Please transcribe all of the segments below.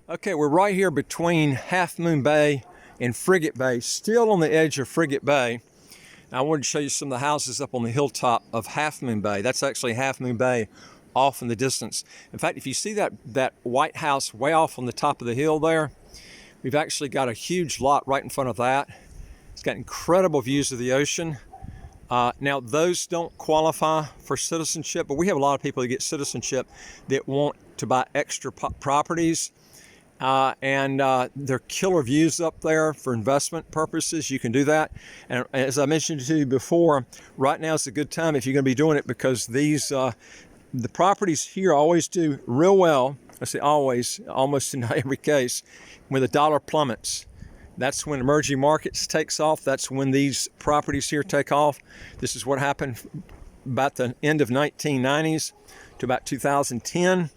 Okay, we're right here between Half Moon Bay and Frigate Bay, still on the edge of Frigate Bay. Now, I wanted to show you some of the houses up on the hilltop of Half Moon Bay. That's actually Half Moon Bay off in the distance. In fact, if you see that white house way off on the top of the hill there, we've actually got a huge lot right in front of that. It's got incredible views of the ocean. Now, those don't qualify for citizenship, but we have a lot of people that get citizenship that want to buy extra properties. They're killer views up there for investment purposes. You can do that. And as I mentioned to you before, right now is a good time if you're going to be doing it, because these, the properties here always do real well. I say always, almost in every case, when the dollar plummets. That's when emerging markets takes off. That's when these properties here take off. This is what happened about the end of 1990s to about 2010.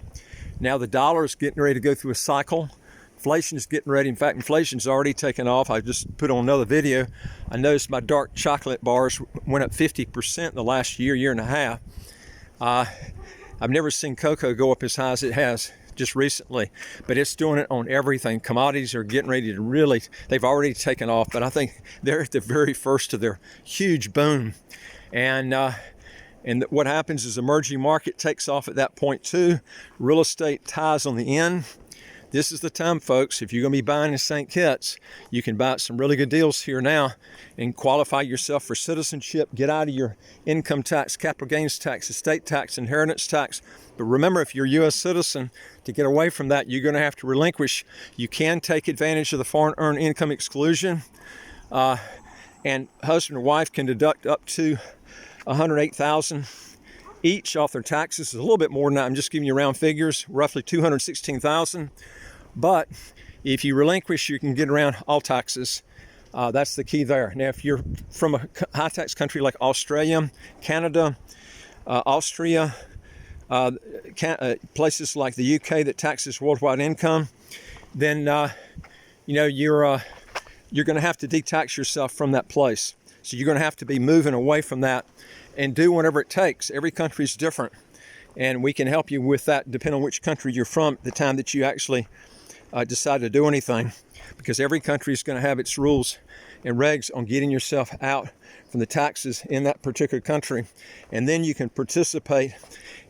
Now the dollar is getting ready to go through a cycle. Inflation is getting ready. In fact, inflation's already taken off. I just put on another video. I noticed my dark chocolate bars went up 50% in the last year and a half. I've never seen cocoa go up as high as it has just recently, but it's doing it on everything. Commodities are getting ready to really, they've already taken off, but I think they're at the very first of their huge boom. And what happens is emerging market takes off at that point too. Real estate ties on the end. This is the time, folks. If you're going to be buying in St. Kitts, you can buy some really good deals here now and qualify yourself for citizenship. Get out of your income tax, capital gains tax, estate tax, inheritance tax. But remember, if you're a U.S. citizen, to get away from that, you're going to have to relinquish. You can take advantage of the foreign earned income exclusion, and husband or wife can deduct up to $108,000 each off their taxes. It's a little bit more than that. I'm just giving you round figures, roughly $216,000. But if you relinquish, you can get around all taxes. That's the key there. Now, if you're from a high tax country like Australia, Canada, Austria, places like the UK that taxes worldwide income, then you're going to have to detax yourself from that place. So you're going to have to be moving away from that and do whatever it takes. Every country is different, and we can help you with that depending on which country you're from at the time that you actually decide to do anything, because every country is going to have its rules and regs on getting yourself out from the taxes in that particular country. And then you can participate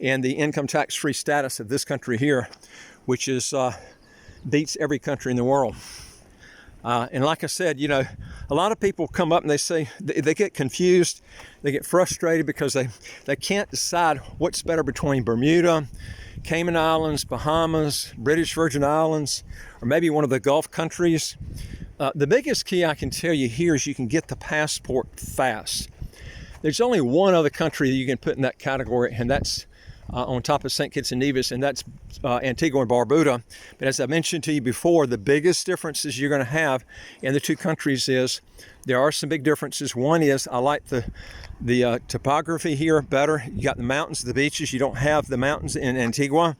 in the income tax-free status of this country here, which is beats every country in the world. And like I said, a lot of people come up and they say they get confused, they get frustrated because they can't decide what's better between Bermuda, Cayman Islands, Bahamas, British Virgin Islands, or maybe one of the Gulf countries. The biggest key I can tell you here is you can get the passport fast. There's only one other country that you can put in that category, and that's on top of St. Kitts and Nevis, and that's Antigua and Barbuda. But as I mentioned to you before, the biggest differences you're going to have in the two countries is there are some big differences. One is I like the topography here better. You got the mountains, the beaches. You don't have the mountains in Antigua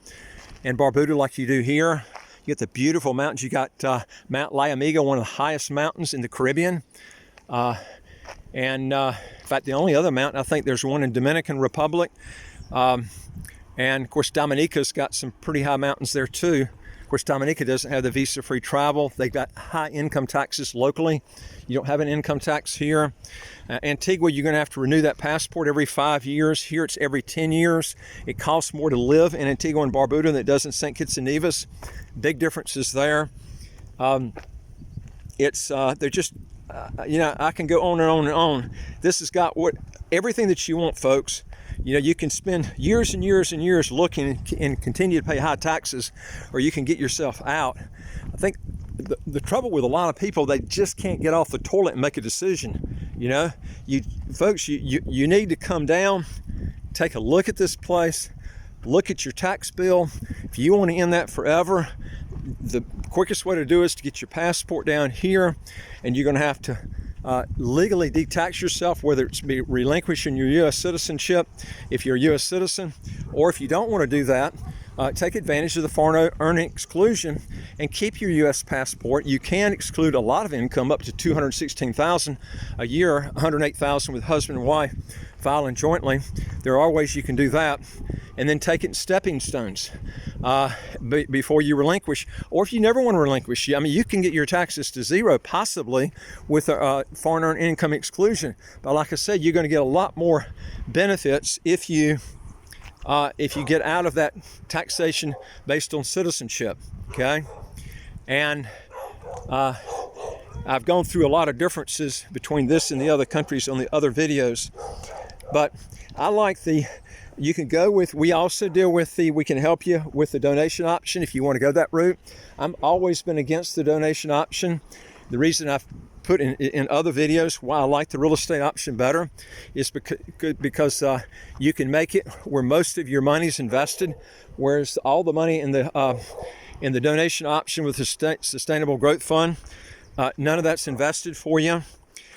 and Barbuda like you do here. You get the beautiful mountains. You got Mount Llamiga, one of the highest mountains in the Caribbean. In fact, the only other mountain, I think there's one in Dominican Republic. And of course, Dominica's got some pretty high mountains there too. Of course, Dominica doesn't have the visa-free travel. They've got high income taxes locally. You don't have an income tax here. Antigua, you're going to have to renew that passport every 5 years. Here, it's every 10 years. It costs more to live in Antigua and Barbuda than it does in St. Kitts and Nevis. Big differences there. They're just, I can go on and on and on. This has got everything that you want, folks. You can spend years and years and years looking and continue to pay high taxes, or you can get yourself out. I think the trouble with a lot of people, they just can't get off the toilet and make a decision. Folks, you need to come down, take a look at this place, look at your tax bill. If you want to end that forever, the quickest way to do it is to get your passport down here, and you're going to have to legally detax yourself, whether it's be relinquishing your U.S. citizenship if you're a U.S. citizen, or if you don't want to do that, take advantage of the foreign earning exclusion and keep your U.S. passport. You can exclude a lot of income up to $216,000 a year, $108,000 with husband and wife filing jointly. There are ways you can do that, and then take it in stepping stones before you relinquish. Or if you never want to relinquish, I mean, you can get your taxes to zero possibly with a foreign earned income exclusion. But like I said, you're going to get a lot more benefits if you get out of that taxation based on citizenship. Okay, and I've gone through a lot of differences between this and the other countries on the other videos, but I like you can go with, we also deal with we can help you with the donation option if you want to go that route. I've always been against the donation option. The reason I've put in other videos why I like the real estate option better is because you can make it where most of your money is invested, whereas all the money in the donation option with the Sustainable Growth Fund, none of that's invested for you.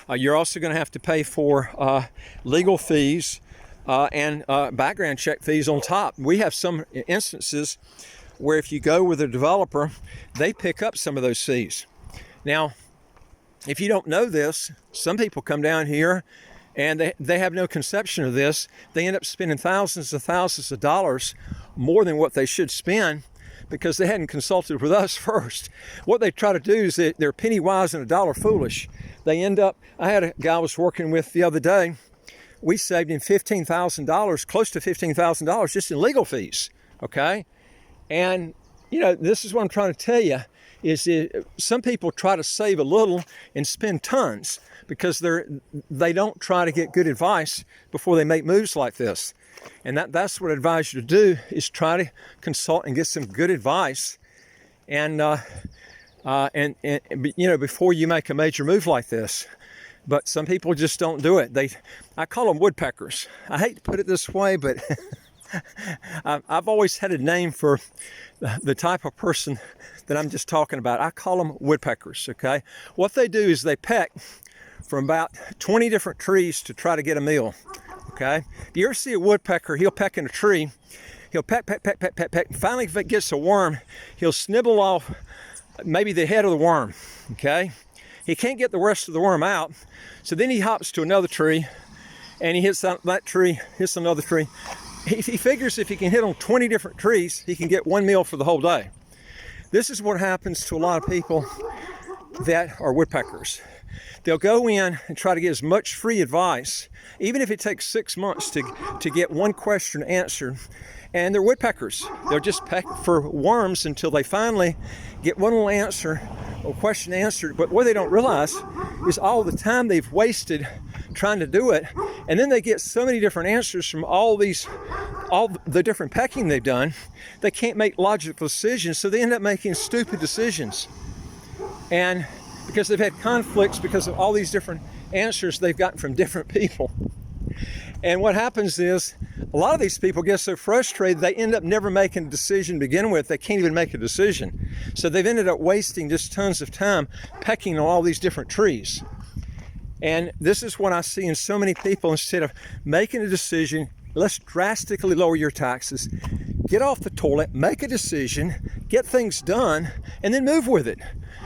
You're also going to have to pay for legal fees and background check fees on top. We have some instances where if you go with a developer, they pick up some of those fees. Now, if you don't know this, some people come down here and they have no conception of this. They end up spending thousands of dollars more than what they should spend because they hadn't consulted with us first. What they try to do is they're penny wise and a dollar foolish. They end up, I had a guy I was working with the other day. We saved him $15,000, close to $15,000 just in legal fees, okay? And, you know, this is what I'm trying to tell you, is some people try to save a little and spend tons because they don't try to get good advice before they make moves like this. And that's what I advise you to do, is try to consult and get some good advice and you know, before you make a major move like this. But some people just don't do it. I call them woodpeckers. I hate to put it this way, but I've always had a name for the type of person that I'm just talking about. I call them woodpeckers, okay? What they do is they peck from about 20 different trees to try to get a meal, okay? If you ever see a woodpecker, he'll peck in a tree. He'll peck. Finally, if it gets a worm, he'll snibble off maybe the head of the worm, okay? He can't get the rest of the worm out, so then he hops to another tree, and he hits that tree, hits another tree. He figures if he can hit on 20 different trees, he can get one meal for the whole day. This is what happens to a lot of people that are woodpeckers. They'll go in and try to get as much free advice, even if it takes 6 months to get one question answered. And they're woodpeckers. They'll just peck for worms until they finally get one little answer or question answered. But what they don't realize is all the time they've wasted trying to do it. And then they get so many different answers from all the different pecking they've done, they can't make logical decisions. So they end up making stupid decisions. And because they've had conflicts because of all these different answers they've gotten from different people. And what happens is a lot of these people get so frustrated they end up never making a decision to begin with. They can't even make a decision. So they've ended up wasting just tons of time pecking on all these different trees. And this is what I see in so many people. Instead of making a decision, let's drastically lower your taxes, get off the toilet, make a decision, get things done, and then move with it.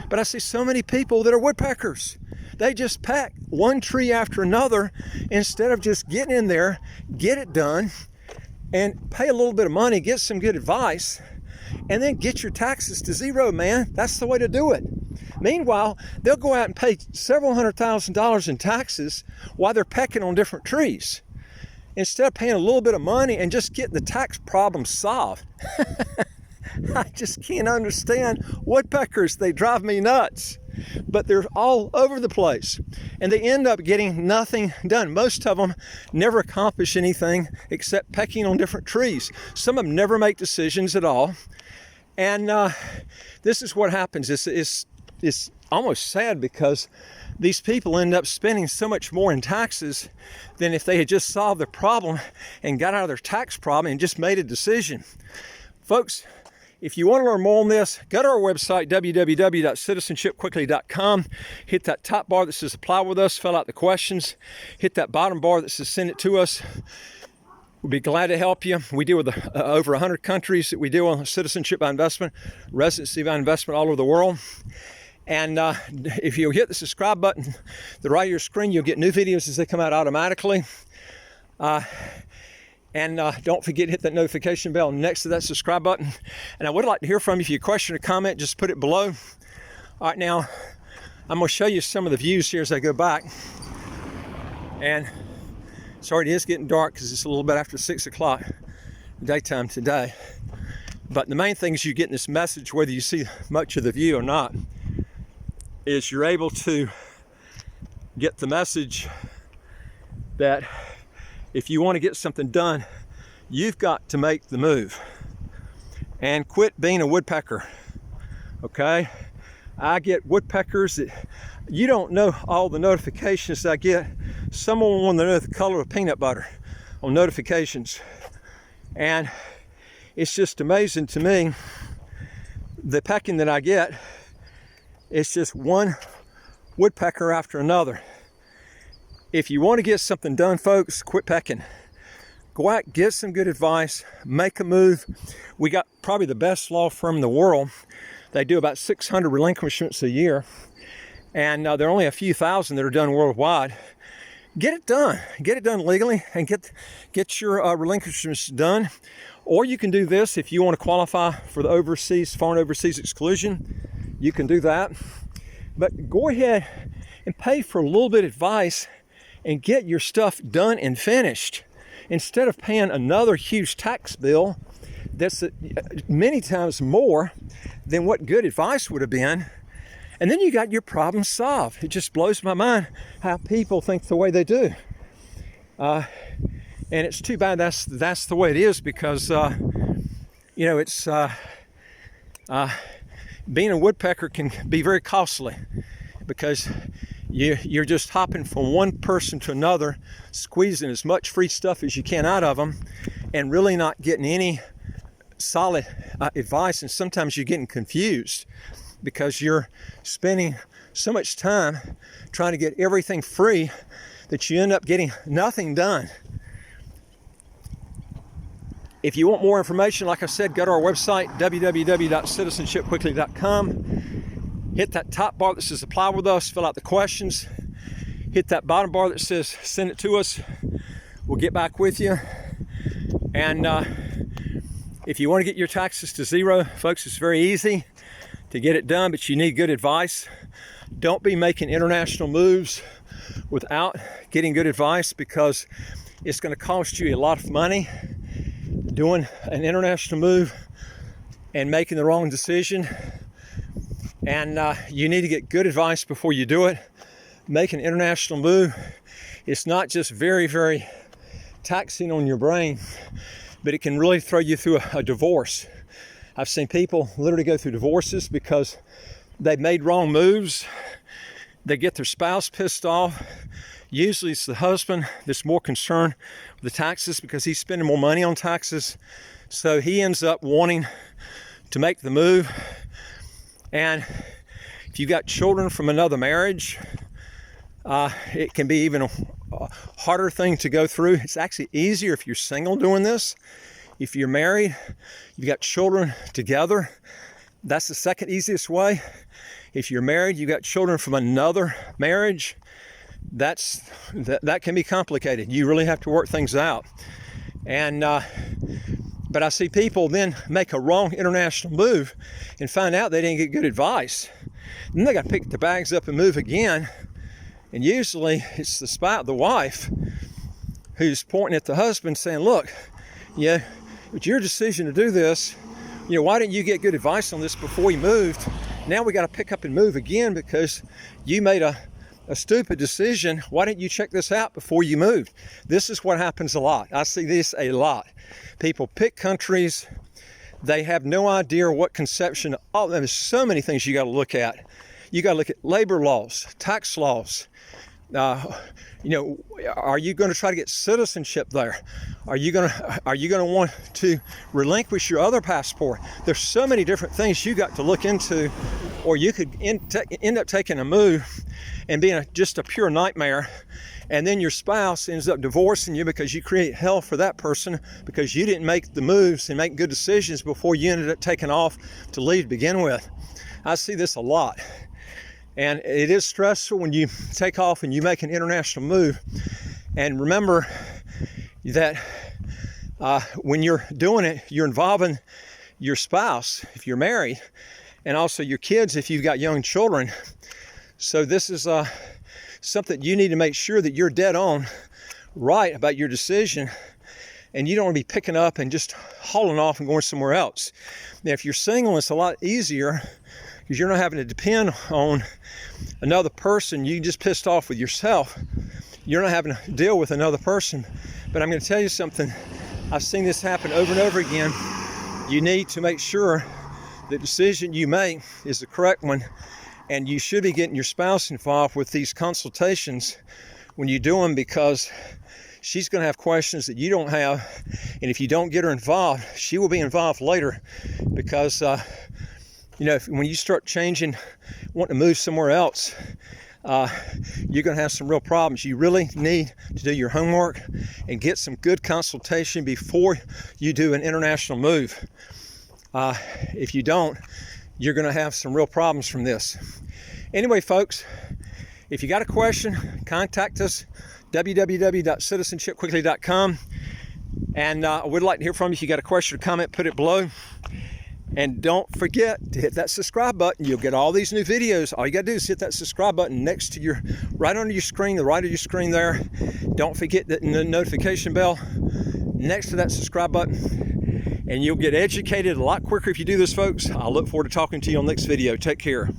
But I see so many people that are woodpeckers. They just peck one tree after another instead of just getting in there, get it done, and pay a little bit of money, get some good advice, and then get your taxes to zero, man. That's the way to do it. Meanwhile, they'll go out and pay several $100,000 in taxes while they're pecking on different trees, instead of paying a little bit of money and just getting the tax problem solved. I just can't understand woodpeckers. They drive me nuts. But they're all over the place, and they end up getting nothing done. Most of them never accomplish anything except pecking on different trees. Some of them never make decisions at all. And this is what happens. It's almost sad, because these people end up spending so much more in taxes than if they had just solved the problem and got out of their tax problem and just made a decision. Folks, if you want to learn more on this, go to our website, www.citizenshipquickly.com. Hit that top bar that says apply with us, fill out the questions. Hit that bottom bar that says send it to us. We'd be glad to help you. We deal with over 100 countries that we deal with citizenship by investment, residency by investment all over the world. And if you hit the subscribe button to the right of your screen, you'll get new videos as they come out automatically. And don't forget to hit that notification bell next to that subscribe button. And I would like to hear from you. If you have a question or comment, just put it below. All right, now I'm going to show you some of the views here as I go back. And sorry, it is getting dark because it's a little bit after 6 o'clock daytime today. But the main thing is you get this message, whether you see much of the view or not, is you're able to get the message that if you want to get something done, you've got to make the move and quit being a woodpecker. Okay? I get woodpeckers that you don't know all the notifications I get. Someone want to know the color of peanut butter on notifications. And it's just amazing to me, the pecking that I get. It's just one woodpecker after another. If you want to get something done, folks, quit pecking. Go out, get some good advice, make a move. We got probably the best law firm in the world. They do about 600 relinquishments a year, and there are only a few thousand that are done worldwide. Get it done. Get it done legally and get your relinquishments done. Or you can do this if you want to qualify for the foreign overseas exclusion. You can do that. But go ahead and pay for a little bit of advice and get your stuff done and finished, instead of paying another huge tax bill that's many times more than what good advice would have been. And then you got your problem solved. It just blows my mind how people think the way they do. And it's too bad that's the way it is, because it's being a woodpecker can be very costly, because you're just hopping from one person to another, squeezing as much free stuff as you can out of them, and really not getting any solid advice. And sometimes you're getting confused because you're spending so much time trying to get everything free that you end up getting nothing done. If you want more information, like I said, go to our website, www.citizenshipquickly.com. Hit that top bar that says apply with us, fill out the questions. Hit that bottom bar that says send it to us. We'll get back with you. And if you want to get your taxes to zero, folks, it's very easy to get it done, but you need good advice. Don't be making international moves without getting good advice, because it's going to cost you a lot of money doing an international move and making the wrong decision. And you need to get good advice before you do it. Make an international move. It's not just very, very taxing on your brain, but it can really throw you through a divorce. I've seen people literally go through divorces because they've made wrong moves. They get their spouse pissed off. Usually it's the husband that's more concerned with the taxes because he's spending more money on taxes. So he ends up wanting to make the move. And if you got children from another marriage, it can be even a harder thing to go through. It's actually easier if you're single doing this. If you're married, you've got children together, that's the second easiest way. If you're married, you've got children from another marriage, that can be complicated. You really have to work things out. And but I see people then make a wrong international move and find out they didn't get good advice. Then they got to pick the bags up and move again. And usually it's the wife who's pointing at the husband saying, look, yeah, it's your decision to do this. Why didn't you get good advice on this before you moved? Now we got to pick up and move again because you made a stupid decision. Why didn't you check this out before you moved? This is what happens a lot. I see this a lot. People pick countries. They have no idea what conception. Oh, there's so many things you got to look at. You got to look at labor laws, tax laws. Are you going to try to get citizenship there? Are you going to want to relinquish your other passport? There's so many different things you got to look into, or you could end up taking a move and being just a pure nightmare. And then your spouse ends up divorcing you because you create hell for that person because you didn't make the moves and make good decisions before you ended up taking off to leave to begin with. I see this a lot. And it is stressful when you take off and you make an international move. And remember that when you're doing it, you're involving your spouse if you're married, and also your kids if you've got young children. So this is something you need to make sure that you're dead on right about your decision, and you don't want to be picking up and just hauling off and going somewhere else. Now, if you're single, it's a lot easier because you're not having to depend on another person. You just pissed off with yourself. You're not having to deal with another person. But I'm going to tell you something. I've seen this happen over and over again. You need to make sure the decision you make is the correct one, and you should be getting your spouse involved with these consultations when you do them, because she's going to have questions that you don't have, and if you don't get her involved, she will be involved later, because when you start changing, wanting to move somewhere else, you're going to have some real problems. You really need to do your homework and get some good consultation before you do an international move. If you don't, you're going to have some real problems from this. Anyway, folks, if you got a question, contact us, www.citizenshipquickly.com. And I would like to hear from you. If you got a question or comment, put it below. And don't forget to hit that subscribe button. You'll get all these new videos. All you got to do is hit that subscribe button next to right under your screen, the right of your screen there. Don't forget the notification bell next to that subscribe button. And you'll get educated a lot quicker if you do this, folks. I look forward to talking to you on the next video. Take care.